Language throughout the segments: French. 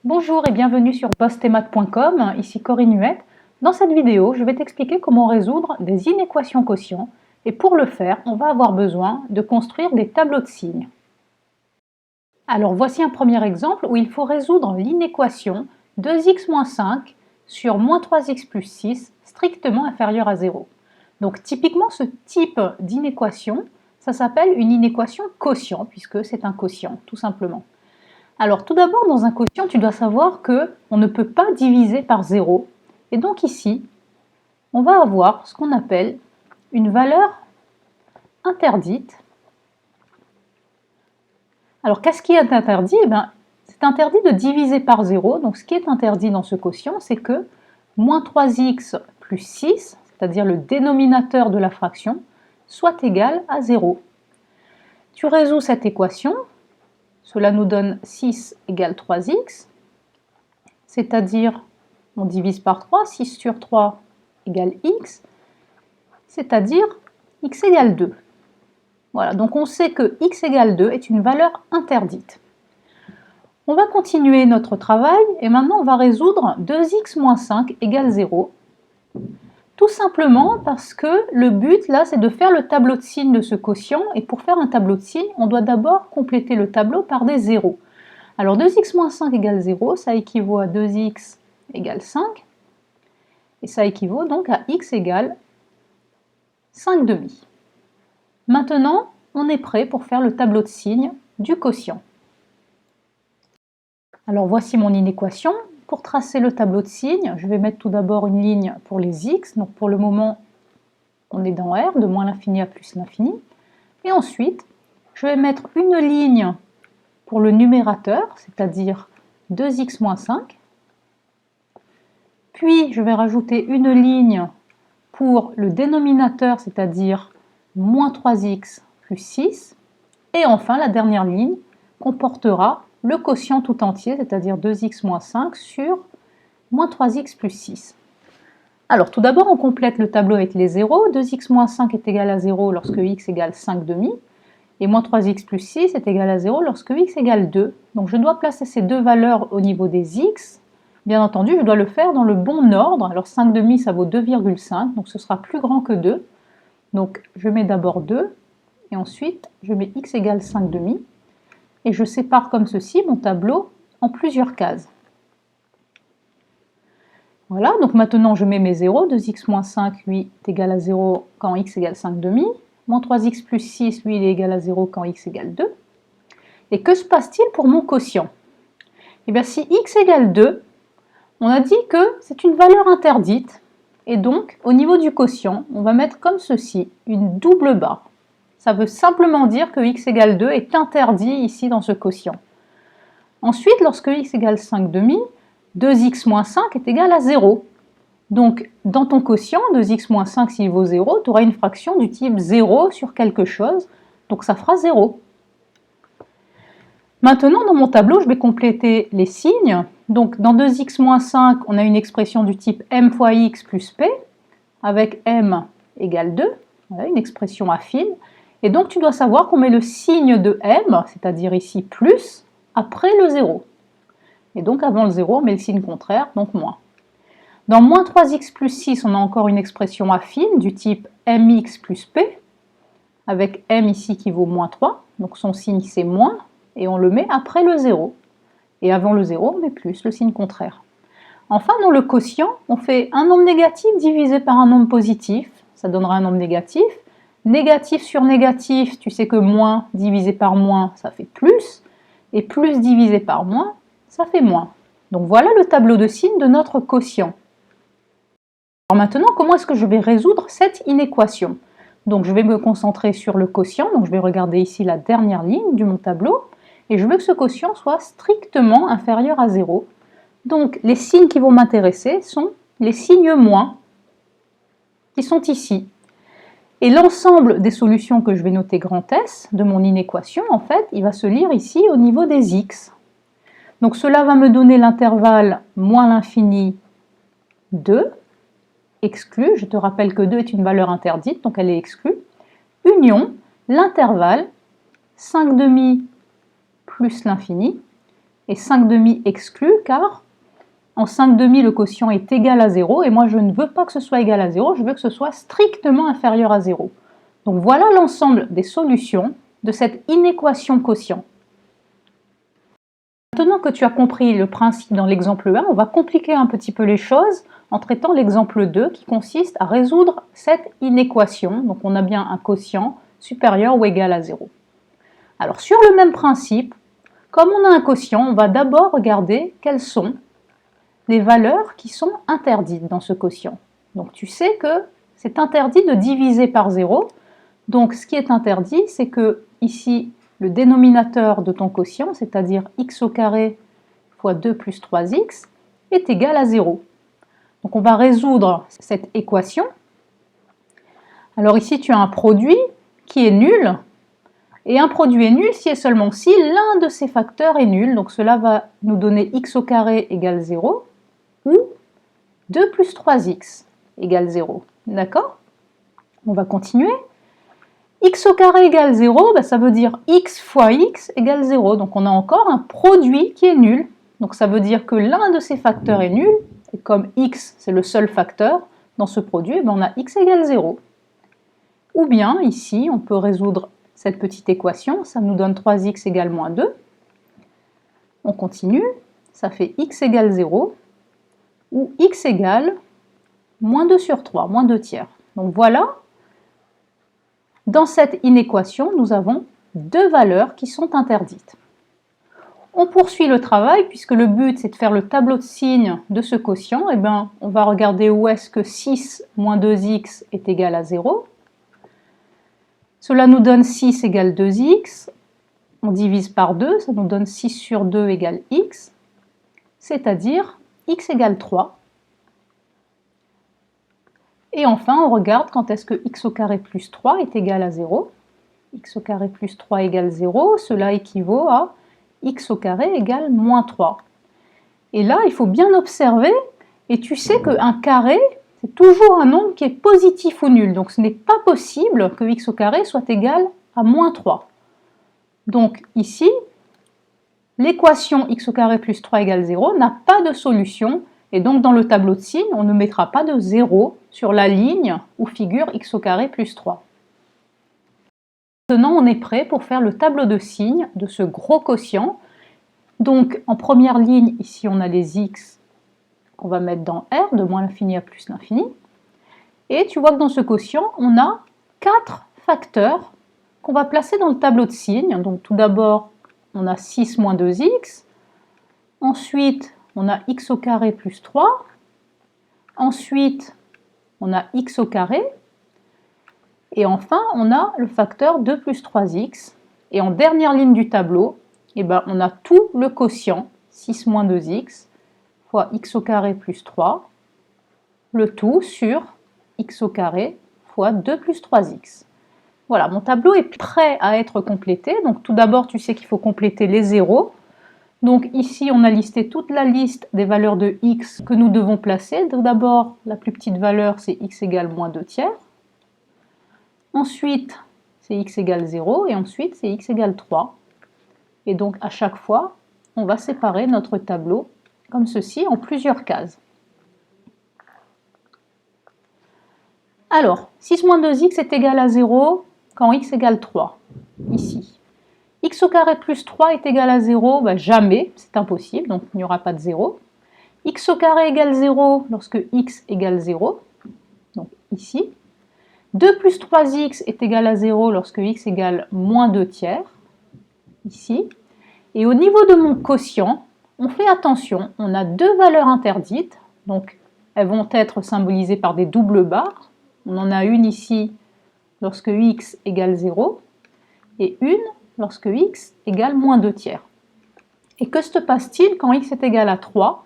Bonjour et bienvenue sur bossthemath.com, ici Corinne Huette. Dans cette vidéo, je vais t'expliquer comment résoudre des inéquations quotients et pour le faire, on va avoir besoin de construire des tableaux de signes. Alors voici un premier exemple où il faut résoudre l'inéquation 2x moins 5 sur moins 3x plus 6 strictement inférieur à 0. Donc typiquement ce type d'inéquation, ça s'appelle une inéquation quotient puisque c'est un quotient tout simplement. Alors tout d'abord, dans un quotient, tu dois savoir qu'on ne peut pas diviser par 0. Et donc ici, on va avoir ce qu'on appelle une valeur interdite. Alors qu'est-ce qui est interdit? C'est interdit de diviser par 0. Donc ce qui est interdit dans ce quotient, c'est que moins 3x plus 6, c'est-à-dire le dénominateur de la fraction, soit égal à 0. Tu résous cette équation. Cela nous donne 6 égale 3x, c'est-à-dire, on divise par 3, 6 sur 3 égale x, c'est-à-dire x égale 2. Voilà, donc on sait que x égale 2 est une valeur interdite. On va continuer notre travail et maintenant on va résoudre 2x moins 5 égale 0. Tout simplement parce que le but là c'est de faire le tableau de signes de ce quotient et pour faire un tableau de signes, on doit d'abord compléter le tableau par des zéros. Alors 2x moins 5 égale 0, ça équivaut à 2x égale 5 et ça équivaut donc à x égale 5 demi. Maintenant, on est prêt pour faire le tableau de signes du quotient. Alors voici mon inéquation. Pour tracer le tableau de signes, je vais mettre tout d'abord une ligne pour les x. Donc pour le moment, on est dans R, de moins l'infini à plus l'infini. Et ensuite, je vais mettre une ligne pour le numérateur, c'est-à-dire 2x moins 5. Puis, je vais rajouter une ligne pour le dénominateur, c'est-à-dire moins 3x plus 6. Et enfin, la dernière ligne comportera le quotient tout entier, c'est-à-dire 2x moins 5 sur moins 3x plus 6. Alors, tout d'abord, on complète le tableau avec les zéros. 2x moins 5 est égal à 0 lorsque x égale 5 demi. Et moins 3x plus 6 est égal à 0 lorsque x égale 2. Donc, je dois placer ces deux valeurs au niveau des x. Bien entendu, je dois le faire dans le bon ordre. Alors, 5 demi, ça vaut 2,5. Donc, ce sera plus grand que 2. Donc, je mets d'abord 2. Et ensuite, je mets x égale 5 demi. Et je sépare comme ceci mon tableau en plusieurs cases. Voilà, donc maintenant je mets mes zéros. 2x moins 5, lui, est égal à 0 quand x égale 5 demi. Moins 3x plus 6, lui, il est égal à 0 quand x égale 2. Et que se passe-t-il pour mon quotient? Eh bien, si x égale 2, on a dit que c'est une valeur interdite. Et donc, au niveau du quotient, on va mettre comme ceci, une double barre. Ça veut simplement dire que x égale 2 est interdit ici dans ce quotient. Ensuite, lorsque x égale 5 demi, 2x moins 5 est égal à 0. Donc, dans ton quotient, 2x moins 5, s'il vaut 0, tu auras une fraction du type 0 sur quelque chose, donc ça fera 0. Maintenant, dans mon tableau, je vais compléter les signes. Donc, dans 2x moins 5, on a une expression du type m fois x plus p, avec m égale 2, voilà, une expression affine. Et donc, tu dois savoir qu'on met le signe de m, c'est-à-dire ici plus, après le 0. Et donc, avant le 0, on met le signe contraire, donc moins. Dans moins 3x plus 6, on a encore une expression affine du type mx plus p, avec m ici qui vaut moins 3, donc son signe c'est moins, et on le met après le 0. Et avant le 0, on met plus, le signe contraire. Enfin, dans le quotient, on fait un nombre négatif divisé par un nombre positif, ça donnera un nombre négatif. Négatif sur négatif, tu sais que moins divisé par moins, ça fait plus, et plus divisé par moins, ça fait moins. Donc voilà le tableau de signes de notre quotient. Alors maintenant, comment est-ce que je vais résoudre cette inéquation? Donc je vais me concentrer sur le quotient, donc je vais regarder ici la dernière ligne de mon tableau, et je veux que ce quotient soit strictement inférieur à 0. Donc les signes qui vont m'intéresser sont les signes moins, qui sont ici. Et l'ensemble des solutions que je vais noter grand S de mon inéquation, en fait, il va se lire ici au niveau des x. Donc cela va me donner l'intervalle moins l'infini 2, exclu, je te rappelle que 2 est une valeur interdite, donc elle est exclue, union, l'intervalle 5 demi plus l'infini, et 5/2 exclu, car en 5/2 le quotient est égal à 0, et moi je ne veux pas que ce soit égal à 0, je veux que ce soit strictement inférieur à 0. Donc voilà l'ensemble des solutions de cette inéquation quotient. Maintenant que tu as compris le principe dans l'exemple 1, on va compliquer un petit peu les choses en traitant l'exemple 2 qui consiste à résoudre cette inéquation. Donc on a bien un quotient supérieur ou égal à 0. Alors sur le même principe, comme on a un quotient, on va d'abord regarder quelles sont les valeurs qui sont interdites dans ce quotient. Donc tu sais que c'est interdit de diviser par 0. Donc ce qui est interdit, c'est que ici, le dénominateur de ton quotient, c'est-à-dire x au carré fois 2 plus 3x, est égal à 0. Donc on va résoudre cette équation. Alors ici, tu as un produit qui est nul, et un produit est nul si et seulement si l'un de ses facteurs est nul. Donc cela va nous donner x au carré égale 0, ou 2 plus 3x égale 0. D'accord? On va continuer. X au carré égale 0, ça veut dire x fois x égale 0. Donc on a encore un produit qui est nul. Donc ça veut dire que l'un de ces facteurs est nul. Et comme x, c'est le seul facteur dans ce produit, on a x égale 0. Ou bien, ici, on peut résoudre cette petite équation. Ça nous donne 3x égale moins 2. On continue. Ça fait x égale 0. Ou x égale moins 2 sur 3, moins 2 tiers. Donc voilà. Dans cette inéquation, nous avons deux valeurs qui sont interdites. On poursuit le travail puisque le but c'est de faire le tableau de signes de ce quotient. On va regarder où est-ce que 6 moins 2x est égal à 0. Cela nous donne 6 égale 2x. On divise par 2, ça nous donne 6 sur 2 égale x, c'est-à-dire x égale 3. Et enfin, on regarde quand est-ce que x au carré plus 3 est égal à 0. X au carré plus 3 égale 0, cela équivaut à x au carré égale moins 3. Et là, il faut bien observer, et tu sais qu'un carré, c'est toujours un nombre qui est positif ou nul. Donc ce n'est pas possible que x au carré soit égal à moins 3. Donc ici, l'équation x au carré plus 3 égale 0 n'a pas de solution. Et donc, dans le tableau de signes, on ne mettra pas de 0 sur la ligne où figure x au carré plus 3. Maintenant, on est prêt pour faire le tableau de signes de ce gros quotient. Donc, en première ligne, ici, on a les x qu'on va mettre dans R, de moins l'infini à plus l'infini. Et tu vois que dans ce quotient, on a 4 facteurs qu'on va placer dans le tableau de signes. Donc, tout d'abord, on a 6 moins 2x. Ensuite, on a x au carré plus 3. Ensuite, on a x au carré. Et enfin, on a le facteur 2 plus 3x. Et en dernière ligne du tableau, on a tout le quotient, 6 moins 2x, fois x au carré plus 3, le tout sur x au carré fois 2 plus 3x. Voilà, mon tableau est prêt à être complété. Donc tout d'abord, tu sais qu'il faut compléter les zéros. Donc ici, on a listé toute la liste des valeurs de x que nous devons placer. Donc d'abord, la plus petite valeur, c'est x égale moins 2 tiers. Ensuite, c'est x égale 0. Et ensuite, c'est x égale 3. Et donc, à chaque fois, on va séparer notre tableau comme ceci en plusieurs cases. Alors, 6 moins 2x est égal à 0 quand x égale 3, ici. X au carré plus 3 est égal à 0, jamais, c'est impossible, donc il n'y aura pas de 0. X au carré égale 0 lorsque x égale 0, donc ici. 2 plus 3x est égal à 0 lorsque x égale moins 2 tiers, ici. Et au niveau de mon quotient, on fait attention, on a deux valeurs interdites, donc elles vont être symbolisées par des doubles barres. On en a une ici lorsque x égale 0 et une lorsque x égale moins 2 tiers. Et que se passe-t-il quand x est égal à 3?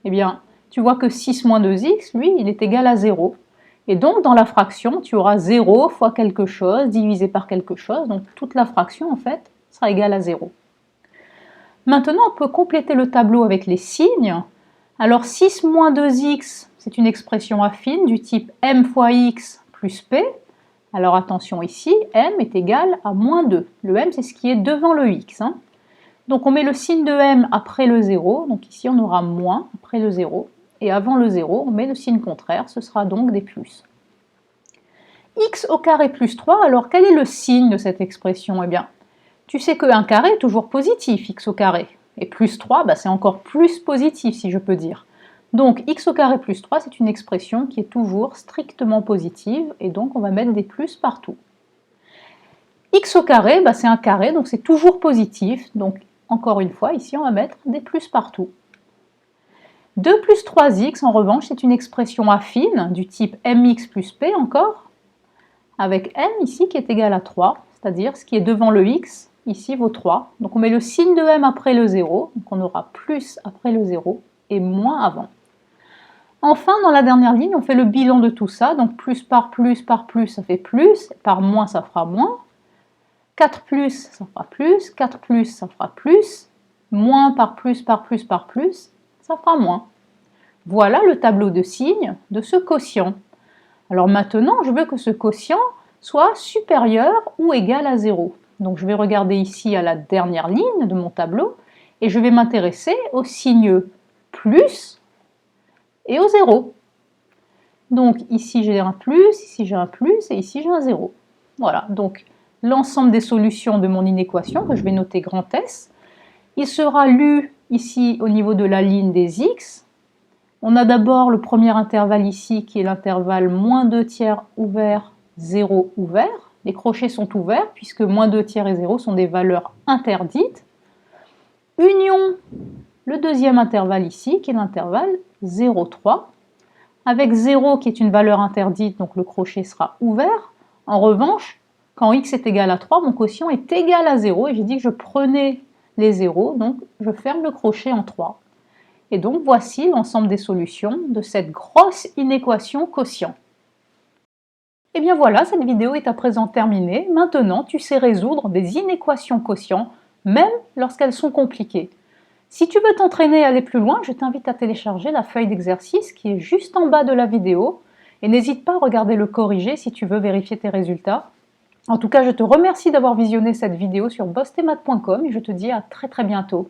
Eh bien, tu vois que 6 moins 2x, lui, il est égal à 0. Et donc, dans la fraction, tu auras 0 fois quelque chose divisé par quelque chose. Donc, toute la fraction, en fait, sera égale à 0. Maintenant, on peut compléter le tableau avec les signes. Alors, 6 moins 2x, c'est une expression affine du type m fois x plus p. Alors, attention ici, m est égal à moins 2. Le m, c'est ce qui est devant le x. Donc on met le signe de m après le 0, donc ici on aura moins après le 0, et avant le 0, on met le signe contraire, ce sera donc des plus. X au carré plus 3, alors quel est le signe de cette expression? Eh bien, tu sais que 1 carré est toujours positif, x au carré, et plus 3, c'est encore plus positif si je peux dire. Donc x au carré plus 3, c'est une expression qui est toujours strictement positive, et donc on va mettre des plus partout. X au carré, c'est un carré, donc c'est toujours positif, donc encore une fois, ici on va mettre des plus partout. 2 plus 3x, en revanche, c'est une expression affine du type mx plus p encore, avec m ici qui est égal à 3, c'est-à-dire ce qui est devant le x, ici vaut 3. Donc on met le signe de m après le 0, donc on aura plus après le 0 et moins avant. Enfin, dans la dernière ligne, on fait le bilan de tout ça, donc plus, ça fait plus, par moins, ça fera moins. 4 plus, ça fera plus, 4 plus, ça fera plus, moins par plus, ça fera moins. Voilà le tableau de signes de ce quotient. Alors maintenant, je veux que ce quotient soit supérieur ou égal à 0. Donc je vais regarder ici à la dernière ligne de mon tableau et je vais m'intéresser au signe plus et au 0. Donc ici j'ai un plus, ici j'ai un plus et ici j'ai un 0. Voilà, donc l'ensemble des solutions de mon inéquation, que je vais noter grand S, il sera lu ici au niveau de la ligne des x. On a d'abord le premier intervalle ici qui est l'intervalle moins 2 tiers ouvert, 0 ouvert. Les crochets sont ouverts puisque moins 2 tiers et 0 sont des valeurs interdites. Union le deuxième intervalle ici qui est l'intervalle 0, 3. Avec 0 qui est une valeur interdite, donc le crochet sera ouvert. En revanche, quand x est égal à 3, mon quotient est égal à 0 et j'ai dit que je prenais les 0, donc je ferme le crochet en 3. Et donc voici l'ensemble des solutions de cette grosse inéquation quotient. Et bien voilà, cette vidéo est à présent terminée. Maintenant, tu sais résoudre des inéquations quotient, même lorsqu'elles sont compliquées. Si tu veux t'entraîner à aller plus loin, je t'invite à télécharger la feuille d'exercice qui est juste en bas de la vidéo. Et n'hésite pas à regarder le corriger si tu veux vérifier tes résultats. En tout cas, je te remercie d'avoir visionné cette vidéo sur bossemath.com et je te dis à très bientôt.